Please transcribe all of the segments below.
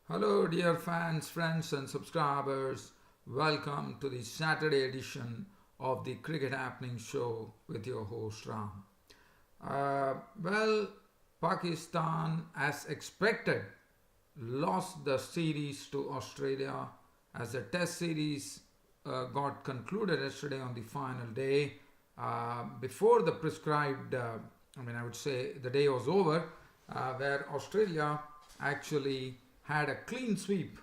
Hello, dear fans, friends, and subscribers. Welcome to the Saturday edition of the Cricket Happening Show with your host Ram. Well, Pakistan, as expected, lost the series to Australia as the Test series got concluded yesterday on the final day. Before the prescribed, I would say the day was over, where Australia actually had a clean sweep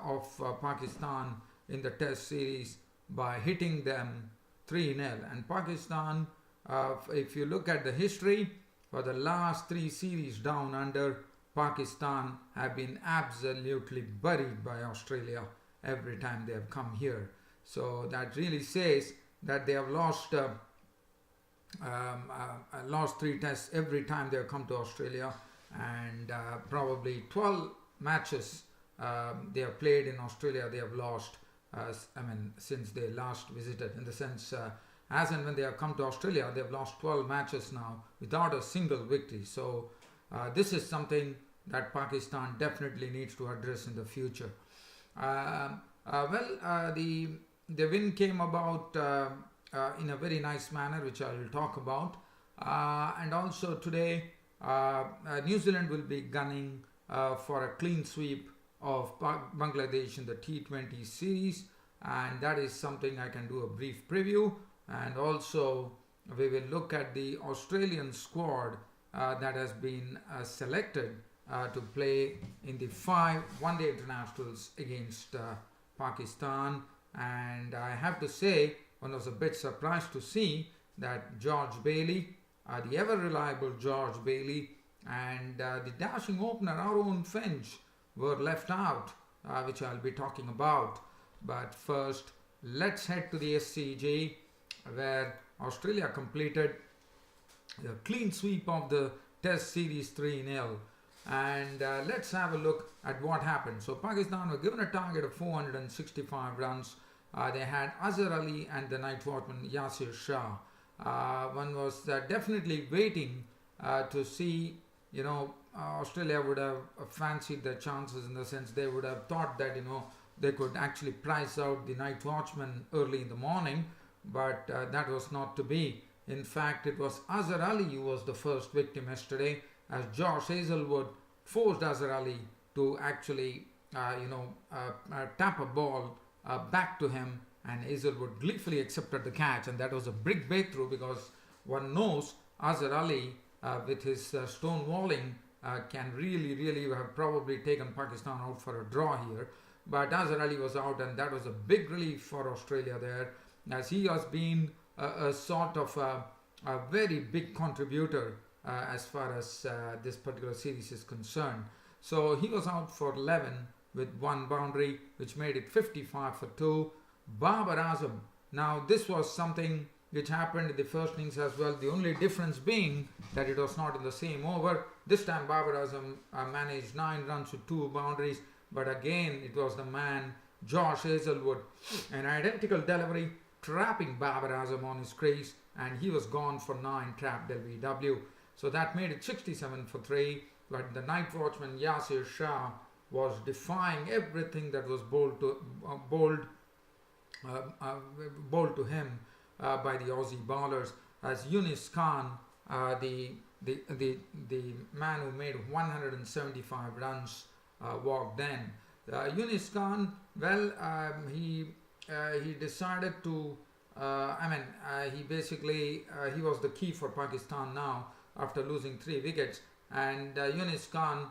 of Pakistan in the Test series by hitting them 3-0. And Pakistan, if you look at the history, for the last three series down under, Pakistan have been absolutely buried by Australia every time they have come here. So that really says that they have lost three tests every time they have come to Australia, and probably 12 matches they have played in Australia they have lost since they last visited, in the sense as and when they have come to Australia they have lost 12 matches now without a single victory. So this is something that Pakistan definitely needs to address in the future. The win came about in a very nice manner, which I will talk about, and also today New Zealand will be gunning for a clean sweep of Bangladesh in the T20 series, and that is something I can do a brief preview. And also we will look at the Australian squad that has been selected to play in the 5 one-day internationals against Pakistan. And I have to say, one was a bit surprised to see that George Bailey, the ever reliable George Bailey, and the dashing opener Aaron Finch were left out, which I'll be talking about. But first, let's head to the SCG, where Australia completed the clean sweep of the Test series 3-0. And let's have a look at what happened. So Pakistan were given a target of 465 runs. They had Azhar Ali and the night watchman Yasir Shah. One was definitely waiting to see, Australia would have fancied their chances, in the sense they would have thought that, they could actually price out the night watchman early in the morning, but that was not to be. In fact, it was Azhar Ali who was the first victim yesterday, as Josh Hazlewood forced Azhar Ali to actually, tap a ball back to him, and Hazlewood gleefully accepted the catch, and that was a big breakthrough, because one knows Azhar Ali with his stonewalling can really have probably taken Pakistan out for a draw here. But Azhar Ali was out, and that was a big relief for Australia there, as he has been a sort of a very big contributor as far as this particular series is concerned. So he was out for 11 with one boundary, which made it 55 for 2. Babar Azam, now this was something which happened in the first innings as well, the only difference being that it was not in the same over. This time Babar Azam managed 9 runs with 2 boundaries, but again it was the man Josh Hazlewood, an identical delivery, trapping Babar Azam on his crease, and he was gone for 9 trapped LBW. So that made it 67 for 3, but the night watchman Yasir Shah was defying everything that was bowled to him by the Aussie bowlers, as Yunus Khan, the man who made 175 runs, walked in. Yunus Khan, he decided to, he was the key for Pakistan now after losing 3 wickets, and Yunus Khan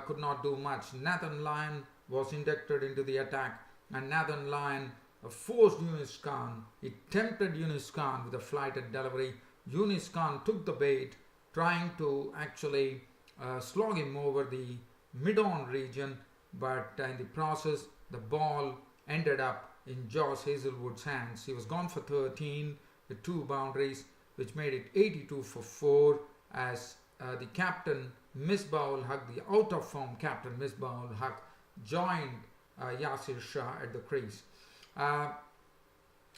could not do much. Nathan Lyon was inducted into the attack, and Nathan Lyon forced Yunus Khan. He tempted Yunus Khan with a flighted delivery. Yunus Khan took the bait, trying to actually slog him over the mid-on region, but in the process the ball ended up in Josh Hazlewood's hands. He was gone for 13 with 2 boundaries, which made it 82 for 4, as the captain Misbah-ul Haq, the out-of-form captain Misbah-ul Haq, joined Yasir Shah at the crease.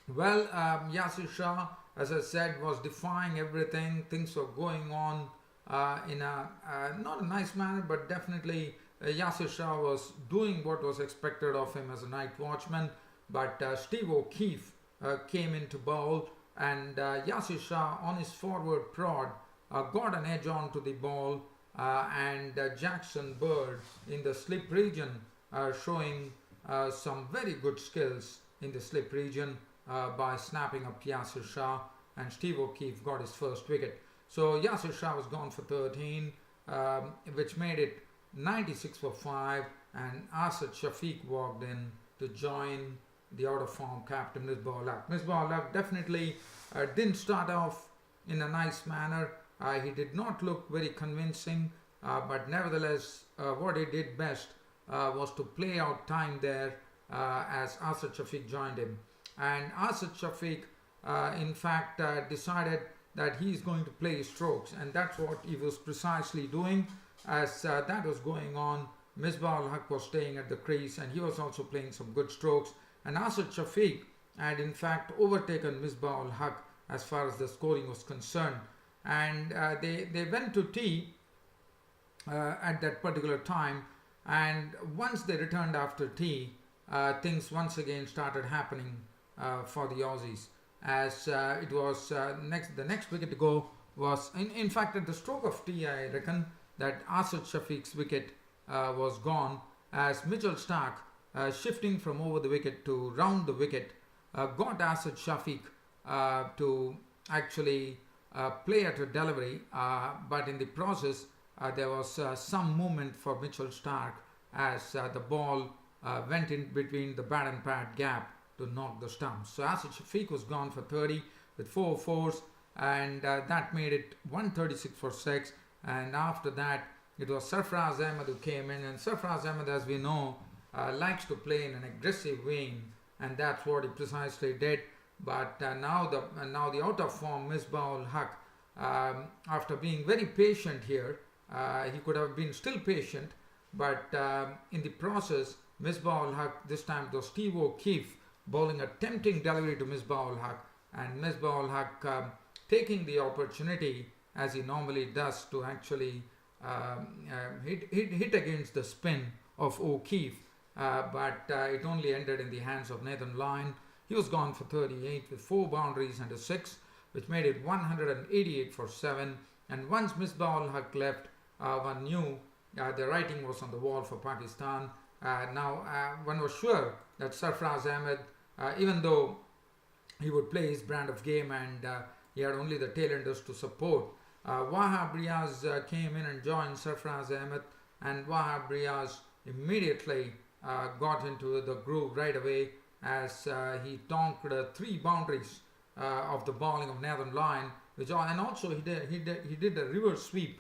Yasir Shah, as I said, was defying everything. Things were going on in a not a nice manner, but definitely Yasir Shah was doing what was expected of him as a night watchman, but Steve O'Keefe came in to bowl, and Yasir Shah on his forward prod got an edge onto the ball, and Jackson Bird in the slip region showing some very good skills in the slip region by snapping up Yasir Shah, and Steve O'Keefe got his first wicket. So Yasir Shah was gone for 13, which made it 96 for 5, and Asad Shafiq walked in to join the out of form captain Misbah-ul-Haq. Misbah-ul-Haq definitely didn't start off in a nice manner. He did not look very convincing, but nevertheless what he did best was to play out time there as Asad Shafiq joined him. And Asad Shafiq in fact decided that he is going to play his strokes, and that's what he was precisely doing. As that was going on, Misbah-ul-Haq was staying at the crease, and he was also playing some good strokes, and Asad Shafiq had in fact overtaken Misbah-ul-Haq as far as the scoring was concerned, and they went to tea at that particular time, and once they returned after tea, things once again started happening for the Aussies, as it was the next wicket to go was in fact at the stroke of tea, I reckon that Asad Shafiq's wicket was gone, as Mitchell Starc shifting from over the wicket to round the wicket got Asad Shafiq to actually play at a delivery, but in the process there was some movement for Mitchell Starc as the ball went in between the bat and pad gap to knock the stumps. So Asad Shafiq was gone for 30 with 4 fours, and that made it 136 for 6. And after that, it was Sarfaraz Ahmed who came in, and Sarfaraz Ahmed, as we know, likes to play in an aggressive vein, and that's what he precisely did. But now the out of form Misbah-ul-Haq, after being very patient here, he could have been still patient, but in the process, Misbah-ul-Haq, this time it was Steve O'Keefe bowling a tempting delivery to Misbah-ul-Haq, and Misbah-ul-Haq taking the opportunity, as he normally does, to actually hit against the spin of O'Keefe, but it only ended in the hands of Nathan Lyon. He was gone for 38 with 4 boundaries and a 6, which made it 188 for 7. And once Misbah-ul-Haq left, one knew the writing was on the wall for Pakistan. Now one was sure that Sarfaraz Ahmed, even though he would play his brand of game and he had only the tailenders to support, Wahab Riaz came in and joined Sarfaraz Ahmed, and Wahab Riaz immediately got into the groove right away, as he tonked 3 boundaries of the bowling of Nathan Lyon, and also he did a reverse sweep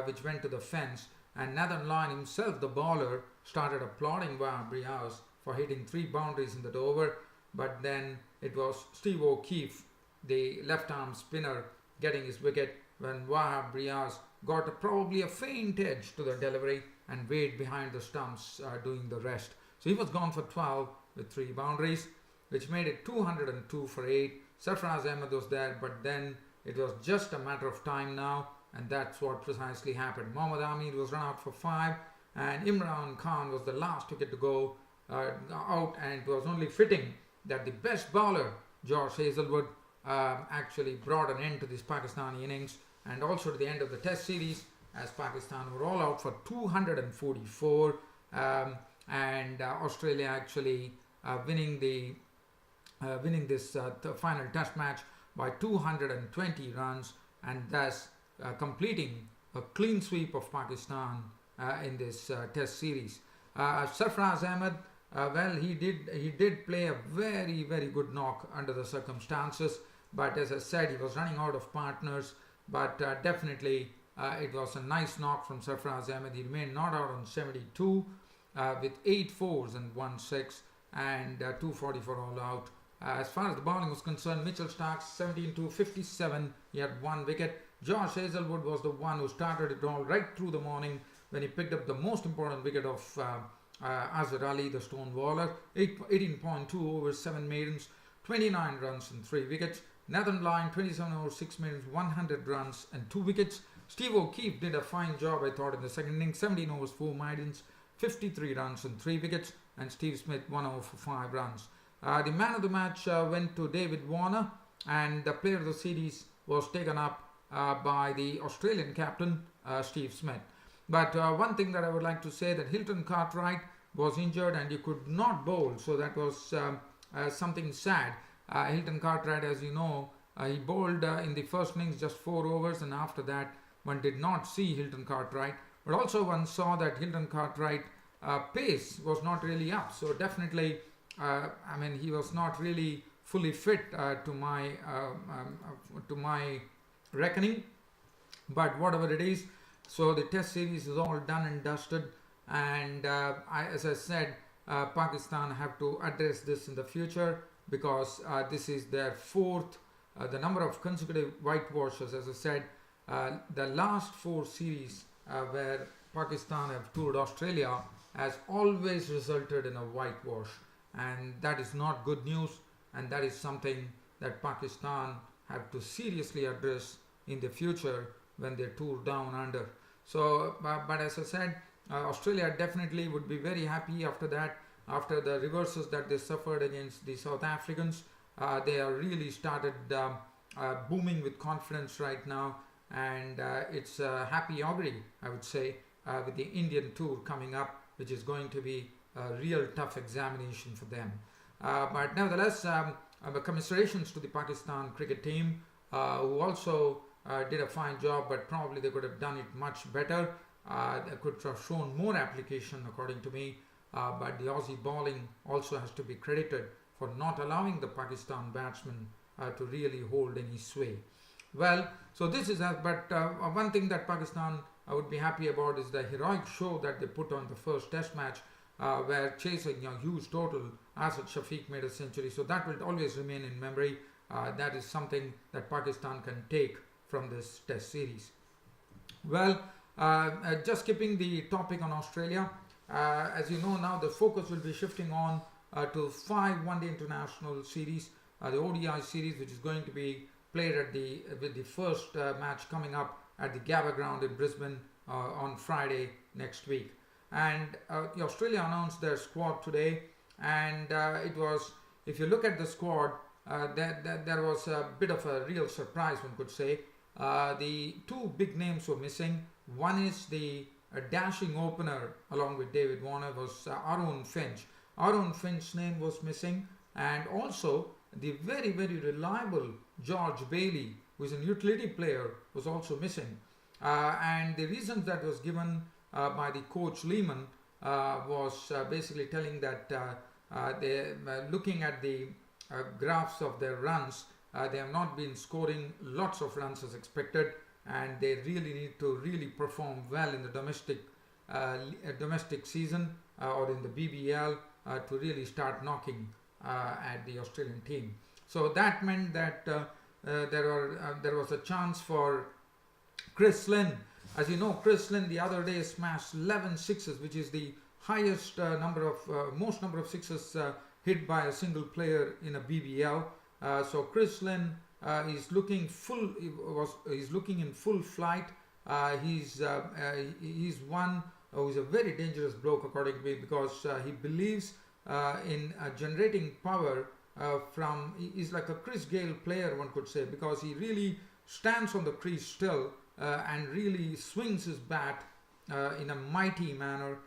which went to the fence, and Nathan Lyon himself, the bowler, started applauding Wahab Riaz for hitting 3 boundaries in that over. But then it was Steve O'Keefe, the left arm spinner, getting his wicket when Wahab Riaz got probably a faint edge to the delivery and Wade behind the stumps doing the rest. So he was gone for 12 with 3 boundaries, which made it 202 for 8. Sarfaraz Ahmed was there, but then it was just a matter of time now, and that's what precisely happened. Mohammad Amir was run out for 5, and Imran Khan was the last wicket to go out, and it was only fitting that the best bowler, George Hazlewood, actually brought an end to this Pakistani innings and also to the end of the Test series, as Pakistan were all out for 244, and Australia actually winning this final Test match by 220 runs, and thus completing a clean sweep of Pakistan in this Test series. Sarfaraz Ahmed, well, he did play a very, very good knock under the circumstances, but as I said, he was running out of partners, but definitely it was a nice knock from Sarfaraz Ahmed. He remained not out on 72 with 8 fours and 1 6 and 244 all out. As far as the bowling was concerned, Mitchell Starc 17 to 57, he had 1 wicket. Josh Hazlewood was the one who started it all right through the morning when he picked up the most important wicket of Azhar Ali, the Stonewaller. 18.2 overs, 7 maidens, 29 runs and 3 wickets. Nathan Lyon, 27 overs, 6 maidens, 100 runs and 2 wickets. Steve O'Keefe did a fine job, I thought, in the second innings. 17 overs, 4 maidens, 53 runs and 3 wickets, and Steve Smith 1 over for 5 runs. The man of the match went to David Warner, and the player of the series was taken up by the Australian captain, Steve Smith. But one thing that I would like to say, that Hilton Cartwright was injured and he could not bowl, so that was something sad. Hilton Cartwright, as you know, he bowled in the first innings just 4 overs, and after that one did not see Hilton Cartwright. But also one saw that Hilton Cartwright pace was not really up, so definitely he was not really fully fit to my reckoning. But whatever it is, so the test series is all done and dusted, and as I said, Pakistan have to address this in the future, because this is their fourth, the number of consecutive whitewashes. As I said, the last 4 series where Pakistan have toured Australia has always resulted in a whitewash, and that is not good news, and that is something that Pakistan have to seriously address in the future when they tour down under. So, but as I said, Australia definitely would be very happy after that, after the reverses that they suffered against the South Africans. They are really started booming with confidence right now, and it's a happy augury, I would say, with the Indian tour coming up, which is going to be a real tough examination for them. But nevertheless, commiserations to the Pakistan cricket team, who also did a fine job, but probably they could have done it much better. They could have shown more application, according to me, but the Aussie bowling also has to be credited for not allowing the Pakistan batsmen to really hold any sway. Well, so this is but one thing that Pakistan would be happy about is the heroic show that they put on the first test match, where chasing a huge total, Asad Shafiq made a century. So that will always remain in memory. That is something that Pakistan can take from this test series. Well, just skipping the topic on Australia, as you know now, the focus will be shifting on to 5 one-day international series, the ODI series, which is going to be played with the first match coming up at the Gabba ground in Brisbane on Friday next week. And Australia announced their squad today, and it was, if you look at the squad, there was a bit of a real surprise, one could say. The 2 big names were missing. One is the dashing opener along with David Warner, was Aaron Finch. Aaron Finch's name was missing, and also the very, very reliable George Bailey, who is a utility player, was also missing. And the reason that was given by the coach Lehman was basically telling that they, looking at the graphs of their runs, they have not been scoring lots of runs as expected, and they really need to really perform well in the domestic season or in the BBL to really start knocking at the Australian team. So that meant that there was a chance for Chris Lynn. As you know, Chris Lynn the other day smashed 11 sixes, which is the highest most number of sixes hit by a single player in a BBL. So Chris Lynn is looking he's looking in full flight. He's one who's a very dangerous bloke, according to me, because he believes in generating power from. He's like a Chris Gale player, one could say, because he really stands on the crease still and really swings his bat in a mighty manner,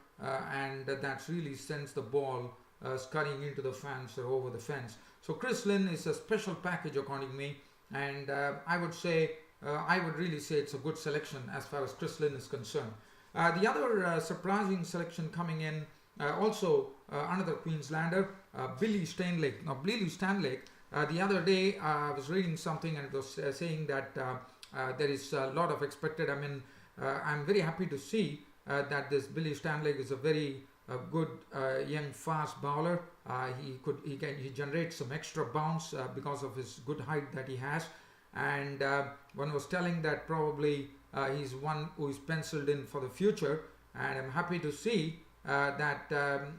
and that really sends the ball scurrying into the fence or over the fence. So Chris Lynn is a special package, according to me, and I would really say it's a good selection as far as Chris Lynn is concerned. The other surprising selection coming in, also another Queenslander, Billy Stanlake. Now, Billy Stanlake, the other day I was reading something, and it was saying that there is a lot of expected. I mean, I'm very happy to see that this Billy Stanlake is a very good young fast bowler. He generates some extra bounce because of his good height that he has, and one was telling that probably he's one who is penciled in for the future, and I'm happy to see that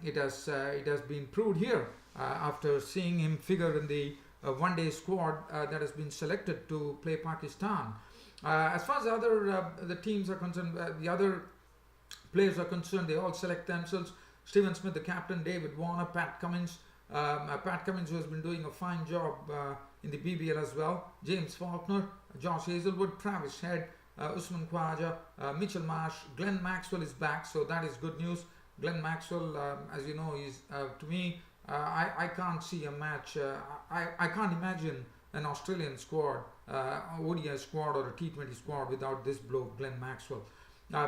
it has been proved here after seeing him figure in the one-day squad that has been selected to play Pakistan. As far as the teams are concerned, the other players are concerned, they all select themselves. Stephen Smith, the captain, David Warner, Pat Cummins. Pat Cummins, who has been doing a fine job in the BBL as well. James Faulkner, Josh Hazelwood, Travis Head, Usman Khwaja, Mitchell Marsh, Glenn Maxwell is back, so that is good news. Glenn Maxwell, as you know, is to me, I can't see a match. I can't imagine an Australian squad, ODI squad or a T20 squad without this bloke, Glenn Maxwell.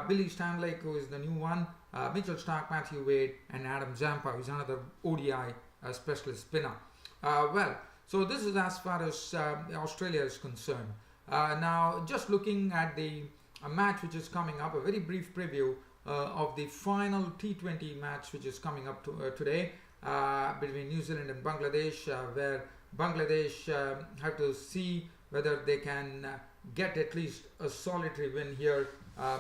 Billy Stanlake, who is the new one, Mitchell Starc, Matthew Wade, and Adam Zampa, who is another ODI specialist spinner. Well, so this is as far as Australia is concerned. Now, just looking at the match which is coming up, a very brief preview of the final T20 match which is coming up today between New Zealand and Bangladesh, where Bangladesh have to see whether they can get at least a solitary win here,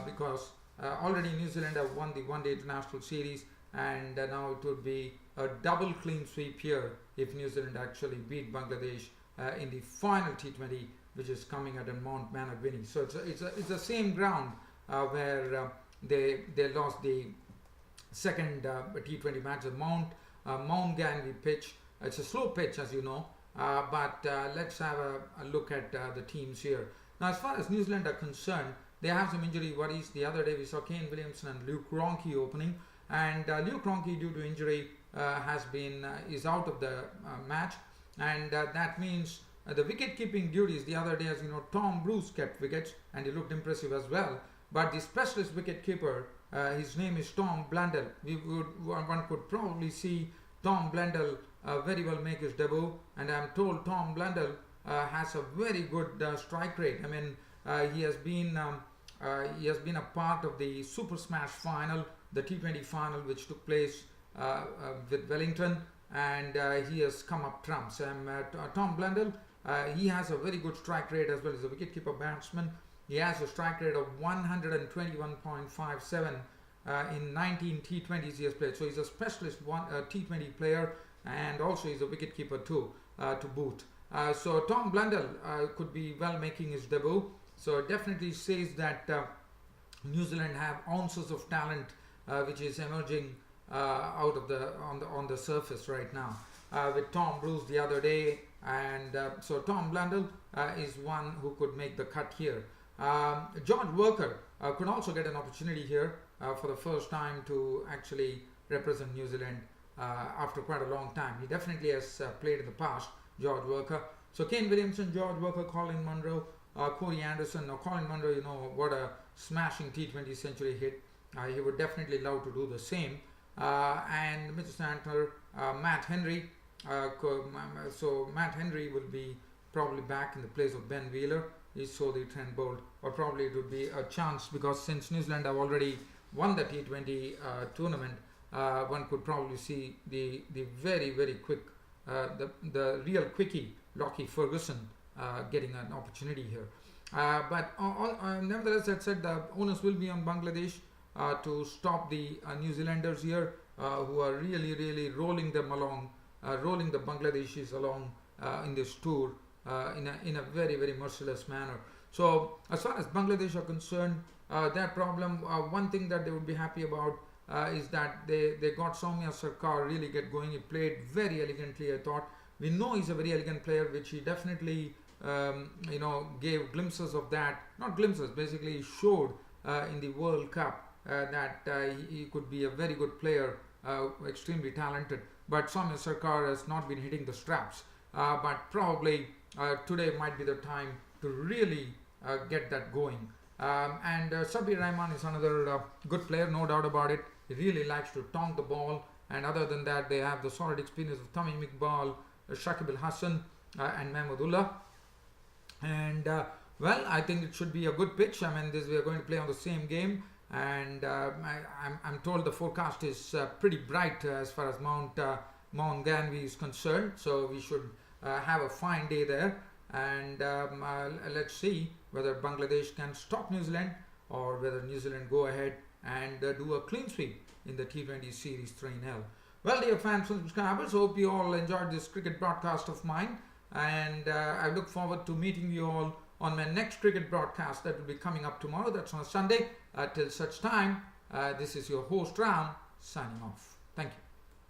because already New Zealand have won the one-day international series, and now it would be a double clean sweep here if New Zealand actually beat Bangladesh in the final T20, which is coming at a Mount Manawini. So it's the same ground where they lost the second T20 match, the Mount Ganvi pitch. It's a slow pitch, as you know, but let's have a look at the teams here. Now, as far as New Zealand are concerned, they have some injury worries. The other day we saw Kane Williamson and Luke Ronchi opening, and Luke Ronchi, due to injury, is out of the match, and that means the wicket-keeping duties. The other day, as you know, Tom Bruce kept wickets, and he looked impressive as well. But the specialist wicket-keeper, his name is Tom Blundell. One could probably see Tom Blundell very well make his debut, and I'm told Tom Blundell has a very good strike rate. I mean, he has been a part of the Super Smash final, the T20 final, which took place with Wellington, and he has come up trumps. Tom Blundell, he has a very good strike rate as well as a wicketkeeper batsman. He has a strike rate of 121.57 in 19 T20s he has played. So he's a specialist T20 player, and also he's a wicketkeeper too, to boot. So Tom Blundell could be well making his debut. So it definitely says that New Zealand have ounces of talent which is emerging out of on the surface right now. With Tom Bruce the other day, and so Tom Blundell is one who could make the cut here. George Worker could also get an opportunity here for the first time to actually represent New Zealand after quite a long time. He definitely has played in the past, George Worker. So Kane Williamson, George Worker, Colin Munro, Corey Anderson. Now Colin Munro, you know what a smashing T20 century hit. He would definitely love to do the same. And Mr. Santner, Matt Henry. So Matt Henry will be probably back in the place of Ben Wheeler. He saw the Trent Bolt, or probably it would be a chance, because since New Zealand have already won the T20 tournament, one could probably see the very, very quick, the real quickie, Lockie Ferguson, getting an opportunity here. But nevertheless, that said, the onus will be on Bangladesh to stop the New Zealanders here, who are really, really rolling them along, rolling the Bangladeshis along in this tour in a very, very merciless manner. So as far as Bangladesh are concerned, their problem, one thing that they would be happy about is that they got Soumya Sarkar really get going. He played very elegantly, I thought. We know he's a very elegant player, which he definitely gave glimpses of that. Not glimpses, basically showed in the World Cup that he could be a very good player, extremely talented. But Soumya Sarkar has not been hitting the straps. But probably today might be the time to really get that going. And Sabir Rahman is another good player, no doubt about it. He really likes to tonk the ball. And other than that, they have the solid experience of Tamim Iqbal, Shakib Al Hassan, and Mahmudullah. And well, I think it should be a good pitch. I mean, we are going to play on the same game. And I'm told the forecast is pretty bright as far as Mount Ganvi is concerned. So we should have a fine day there. And let's see whether Bangladesh can stop New Zealand, or whether New Zealand go ahead and do a clean sweep in the T20 series 3-0. Well, dear fans and subscribers, hope you all enjoyed this cricket broadcast of mine, and I look forward to meeting you all on my next cricket broadcast that will be coming up tomorrow. That's on a Sunday. Till such time, this is your host Ram signing off. Thank you.